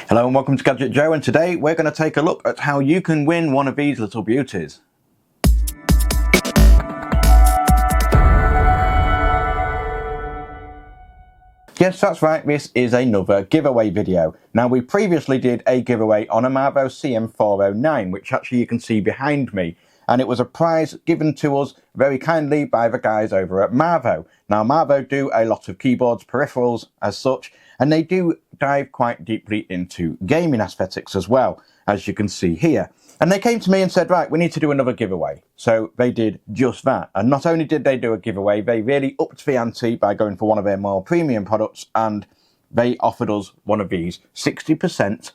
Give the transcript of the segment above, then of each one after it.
Hello and welcome to Gadget Joe, and today we're going to take a look at how you can win one of these little beauties. Yes, that's right, this is another giveaway video. Now, we previously did a giveaway on a Marvo CM409, which actually you can see behind me, and it was a prize given to us very kindly by the guys over at Marvo. Now, Marvo do a lot of keyboards, peripherals as such, and they do dive quite deeply into gaming aesthetics as well, as you can see here. And they came to me and said, right, we need to do another giveaway. So they did just that. And not only did they do a giveaway, they really upped the ante by going for one of their more premium products, and they offered us one of these 60%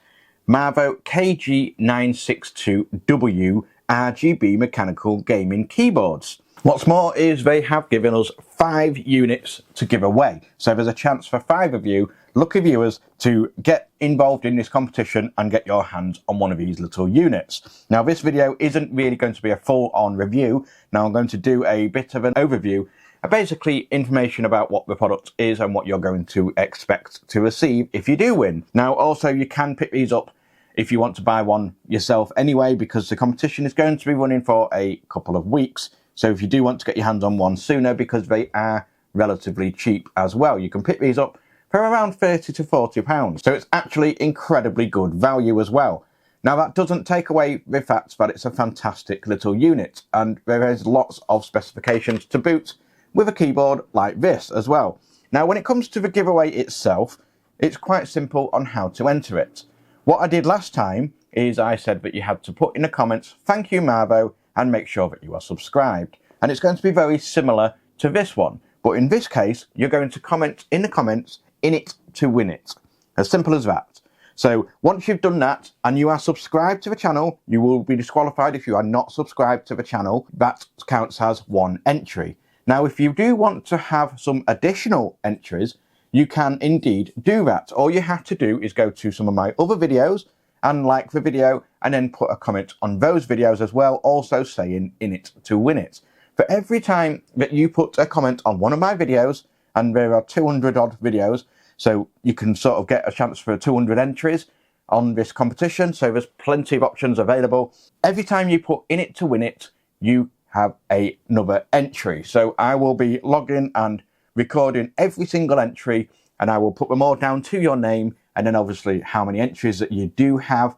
Marvo Kg962w RGB mechanical gaming keyboards. What's more is they have given us 5 units to give away. So there's a chance for 5 of you, lucky viewers, to get involved in this competition and get your hands on one of these little units. Now, this video isn't really going to be a full-on review. Now, I'm going to do a bit of an overview, basically information about what the product is and what you're going to expect to receive if you do win. Now, also, you can pick these up if you want to buy one yourself anyway, because the competition is going to be running for a couple of weeks. So if you do want to get your hands on one sooner, because they are relatively cheap as well, you can pick these up for around £30 to £40. So it's actually incredibly good value as well. Now, that doesn't take away the fact that it's a fantastic little unit, and there is lots of specifications to boot with a keyboard like this as well. Now, when it comes to the giveaway itself, it's quite simple on how to enter it. What I did last time is I said that you had to put in the comments, "Thank you, Marvo," and make sure that you are subscribed. And it's going to be very similar to this one. But in this case, you're going to comment in the comments, "In it to win it." As simple as that. So once you've done that and you are subscribed to the channel, you will be disqualified if you are not subscribed to the channel. That counts as one entry. Now, if you do want to have some additional entries, you can indeed do that. All you have to do is go to some of my other videos and like the video, and then put a comment on those videos as well, also saying "In it to win it." For every time that you put a comment on one of my videos, and there are 200 odd videos, so you can sort of get a chance for 200 entries on this competition, so there's plenty of options available. Every time you put "In it to win it," you have another entry. So I will be logging and recording every single entry, and I will put them all down to your name, and then obviously how many entries that you do have.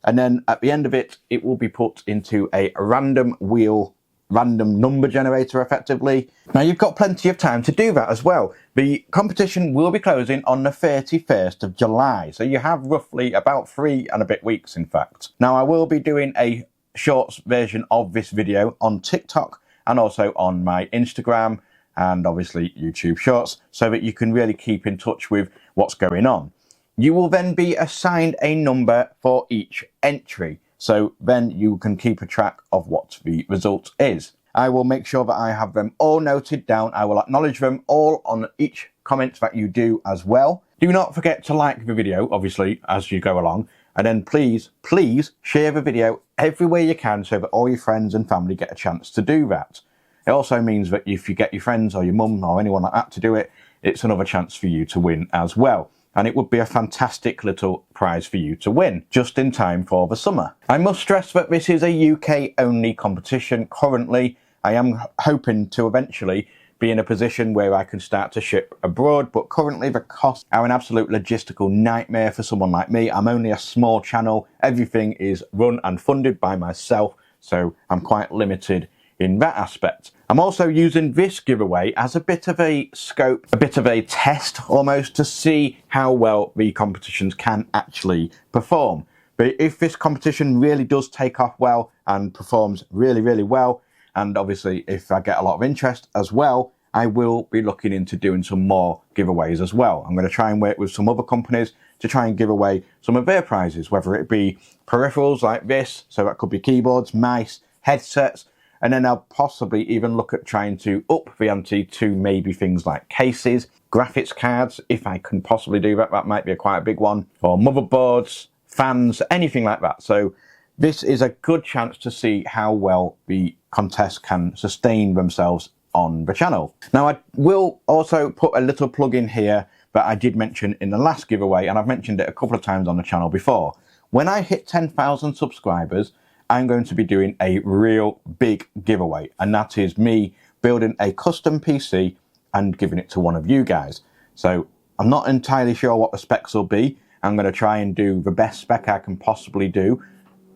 And then at the end of it, it will be put into a random number generator effectively. Now, you've got plenty of time to do that as well. The competition will be closing on the 31st of July. So you have roughly about 3 and a bit weeks, in fact. Now, I will be doing a shorts version of this video on TikTok and also on my Instagram and obviously YouTube Shorts, so that you can really keep in touch with what's going on. You will then be assigned a number for each entry, so then you can keep a track of what the result is. I will make sure that I have them all noted down. I will acknowledge them all on each comment that you do as well. Do not forget to like the video, obviously, as you go along, and then please share the video everywhere you can, so that all your friends and family get a chance to do that. It also means that if you get your friends or your mum or anyone like that to do it, it's another chance for you to win as well. And it would be a fantastic little prize for you to win, just in time for the summer. I must stress that this is a UK only competition currently. I am hoping to eventually be in a position where I can start to ship abroad, but currently the costs are an absolute logistical nightmare for someone like me. I'm only a small channel. Everything is run and funded by myself, so I'm quite limited in that aspect. I'm also using this giveaway as a bit of a scope, a bit of a test almost, to see how well the competitions can actually perform. But if this competition really does take off well and performs really, really well, and obviously if I get a lot of interest as well, I will be looking into doing some more giveaways as well. I'm going to try and work with some other companies to try and give away some of their prizes, whether it be peripherals like this, so that could be keyboards, mice, headsets, and then I'll possibly even look at trying to up the ante to maybe things like cases, graphics cards, if I can possibly do that. That might be quite a big one. Or motherboards, fans, anything like that. So this is a good chance to see how well the contests can sustain themselves on the channel. Now, I will also put a little plug in here that I did mention in the last giveaway, and I've mentioned it a couple of times on the channel before. When I hit 10,000 subscribers, I'm going to be doing a real big giveaway, and that is me building a custom PC and giving it to one of you guys. So I'm not entirely sure what the specs will be. I'm going to try and do the best spec I can possibly do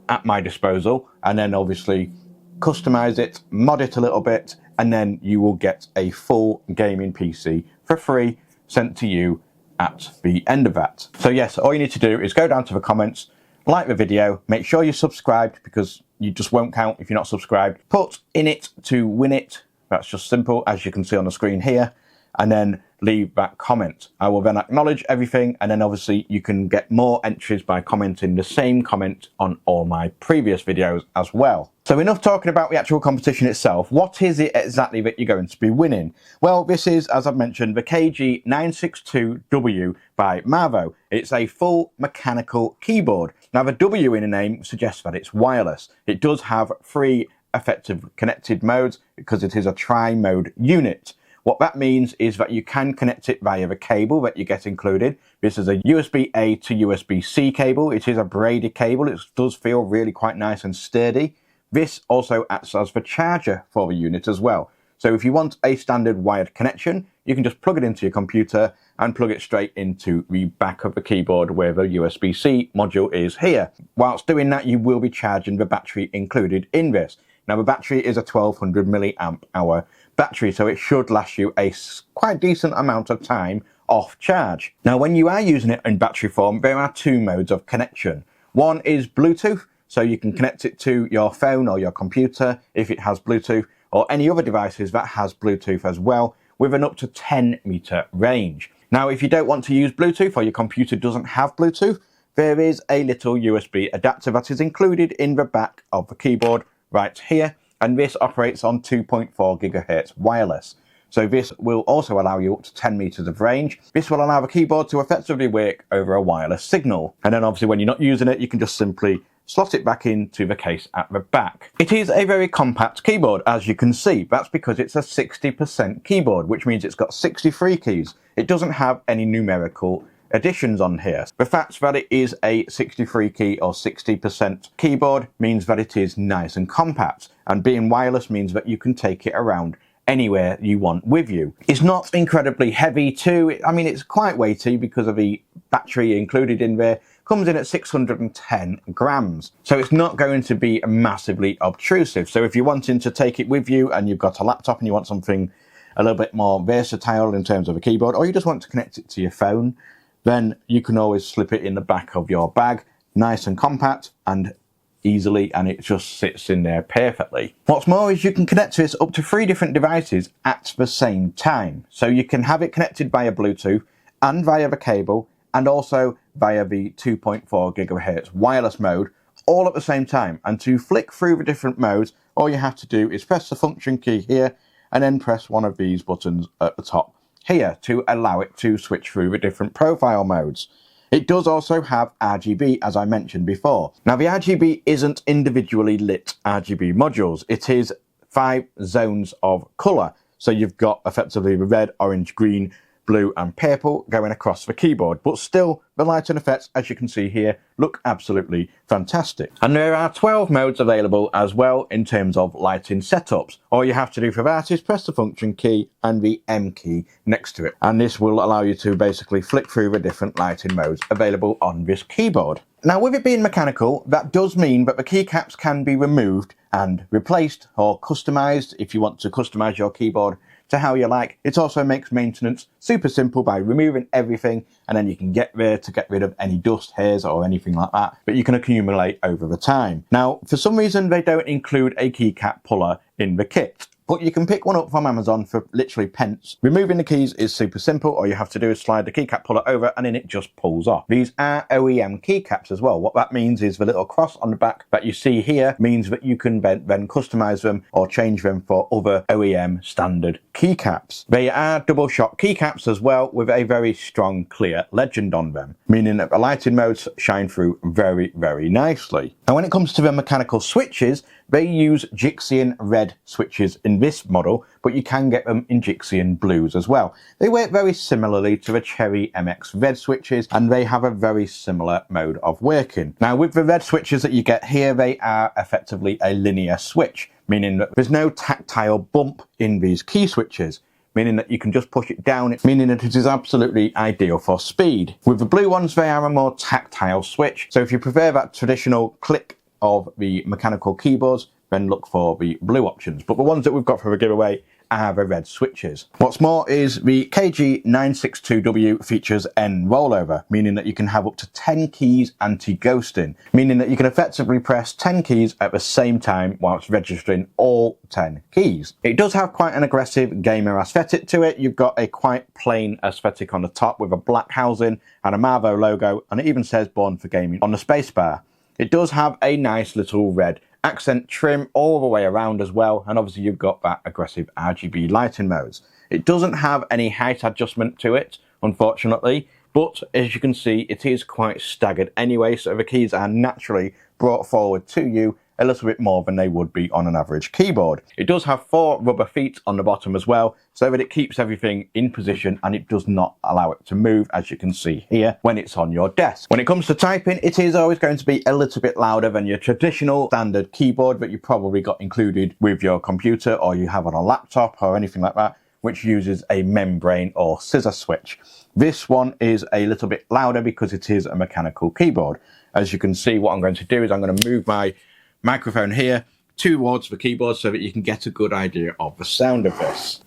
at my disposal, and then obviously customize it, mod it a little bit, and then you will get a full gaming PC for free sent to you at the end of that. So yes, all you need to do is go down to the comments, like the video, make sure you're subscribed because you just won't count if you're not subscribed. Put in it to win it. That's just simple, as you can see on the screen here, and then leave that comment. I will then acknowledge everything, and then obviously you can get more entries by commenting the same comment on all my previous videos as well. So enough talking about the actual competition itself. What is it exactly that you're going to be winning? Well, this is, as I've mentioned, the Kg962w by Marvo. It's a full mechanical keyboard. Now the W in the name suggests that it's wireless. It does have 3 effective connected modes because it is a tri-mode unit. What that means is that you can connect it via the cable that you get included. This is a USB-A to USB-C cable. It is a braided cable. It does feel really quite nice and sturdy. This also acts as the charger for the unit as well. So if you want a standard wired connection, you can just plug it into your computer and plug it straight into the back of the keyboard where the USB-C module is here. Whilst doing that, you will be charging the battery included in this. Now the battery is a 1200 milliamp hour battery, so it should last you a quite decent amount of time off charge. Now when you are using it in battery form, there are 2 modes of connection. One is Bluetooth, so you can connect it to your phone or your computer if it has Bluetooth, or any other devices that has Bluetooth as well, with an up to 10 meter range. Now if you don't want to use Bluetooth or your computer doesn't have Bluetooth, there is a little USB adapter that is included in the back of the keyboard right here, and this operates on 2.4 gigahertz wireless. So this will also allow you up to 10 meters of range. This will allow the keyboard to effectively work over a wireless signal. And then obviously when you're not using it, you can just simply slot it back into the case at the back. It is a very compact keyboard, as you can see. That's because it's a 60% keyboard, which means it's got 63 keys. It doesn't have any numerical additions on here. The fact that it is a 63 key or 60% keyboard means that it is nice and compact, and being wireless means that you can take it around anywhere you want with you. It's not incredibly heavy too. I mean, it's quite weighty because of the battery included in there. Comes in at 610 grams. So it's not going to be massively obtrusive. So if you're wanting to take it with you and you've got a laptop and you want something a little bit more versatile in terms of a keyboard, or you just want to connect it to your phone, then you can always slip it in the back of your bag, nice and compact and easily, and it just sits in there perfectly. What's more is you can connect this up to 3 different devices at the same time. So you can have it connected via Bluetooth and via the cable, and also via the 2.4 gigahertz wireless mode, all at the same time. And to flick through the different modes, all you have to do is press the function key here, and then press one of these buttons at the top here to allow it to switch through the different profile modes. It does also have RGB, as I mentioned before. Now the RGB isn't individually lit RGB modules. It is 5 zones of colour. So you've got effectively the red, orange, green, blue and purple going across the keyboard, but still the lighting effects, as you can see here, look absolutely fantastic. And there are 12 modes available as well in terms of lighting setups. All you have to do for that is press the function key and the M key next to it, and this will allow you to basically flick through the different lighting modes available on this keyboard. Now with it being mechanical, that does mean that the keycaps can be removed and replaced or customized if you want to customize your keyboard to how you like. It also makes maintenance super simple by removing everything, and then you can get there to get rid of any dust, hairs or anything like that you can accumulate over the time. Now for some reason they don't include a keycap puller in the kit, but you can pick one up from Amazon for literally pence. Removing the keys is super simple. All you have to do is slide the keycap puller over and then it just pulls off. These are OEM keycaps as well. What that means is the little cross on the back that you see here means that you can then customize them or change them for other OEM standard keycaps. They are double shot keycaps as well, with a very strong clear legend on them, meaning that the lighting modes shine through very, very nicely. And when it comes to the mechanical switches, they use Jixian red switches in in this model, but you can get them in Jixian blues as well. They work very similarly to the Cherry MX red switches, and they have a very similar mode of working. Now with the red switches that you get here, they are effectively a linear switch, meaning that there's no tactile bump in these key switches, meaning that you can just push it down, meaning that it is absolutely ideal for speed. With the blue ones, they are a more tactile switch, so if you prefer that traditional click of the mechanical keyboards, then look for the blue options. But the ones that we've got for the giveaway are the red switches. What's more is the Kg962w features N rollover, meaning that you can have up to 10 keys anti-ghosting, meaning that you can effectively press 10 keys at the same time whilst registering all 10 keys. It does have quite an aggressive gamer aesthetic to it. You've got a quite plain aesthetic on the top with a black housing and a Marvo logo, and it even says Born for Gaming on the spacebar. It does have a nice little red accent trim all the way around as well, and obviously you've got that aggressive RGB lighting modes. It doesn't have any height adjustment to it, unfortunately, but as you can see, it is quite staggered anyway, so the keys are naturally brought forward to you a little bit more than they would be on an average keyboard. It does have 4 rubber feet on the bottom as well, so that it keeps everything in position and it does not allow it to move, as you can see here, when it's on your desk. When it comes to typing, it is always going to be a little bit louder than your traditional standard keyboard that you probably got included with your computer or you have on a laptop or anything like that, which uses a membrane or scissor switch. This one is a little bit louder because it is a mechanical keyboard. As you can see, what I'm going to do is I'm going to move my microphone here towards the keyboard so that you can get a good idea of the sound of this.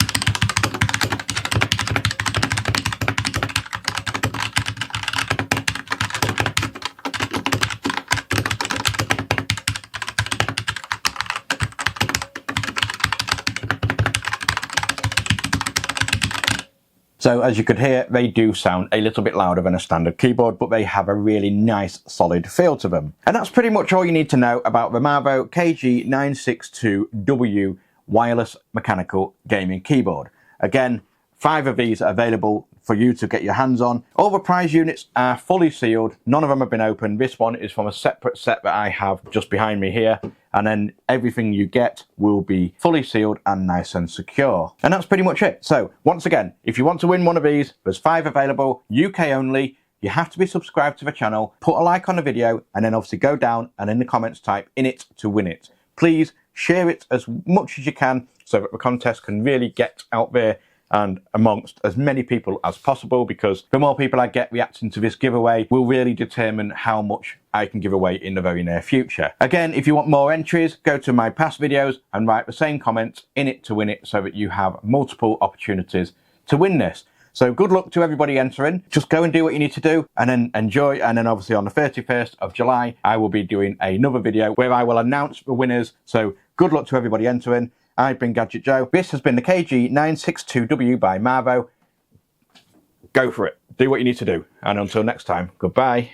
So as you could hear, they do sound a little bit louder than a standard keyboard, but they have a really nice solid feel to them. And that's pretty much all you need to know about the Marvo Kg962w wireless mechanical gaming keyboard. Again, 5 of these are available for you to get your hands on. All the prize units are fully sealed. None of them have been opened. This one is from a separate set that I have just behind me here. And then everything you get will be fully sealed and nice and secure. And that's pretty much it. So once again, if you want to win one of these, there's 5 available, UK only. You have to be subscribed to the channel, put a like on the video, and then obviously go down and in the comments type "in it" to win it. Please share it as much as you can so that the contest can really get out there and amongst as many people as possible, because the more people I get reacting to this giveaway will really determine how much I can give away in the very near future. Again, if you want more entries, go to my past videos and write the same comments "in it" to win it so that you have multiple opportunities to win this. So good luck to everybody entering. Just go and do what you need to do and then enjoy. And then obviously on the 31st of July, I will be doing another video where I will announce the winners. So good luck to everybody entering. I've been Gadget Joe. This has been the Kg962w by Marvo. Go for it. Do what you need to do. And until next time, goodbye.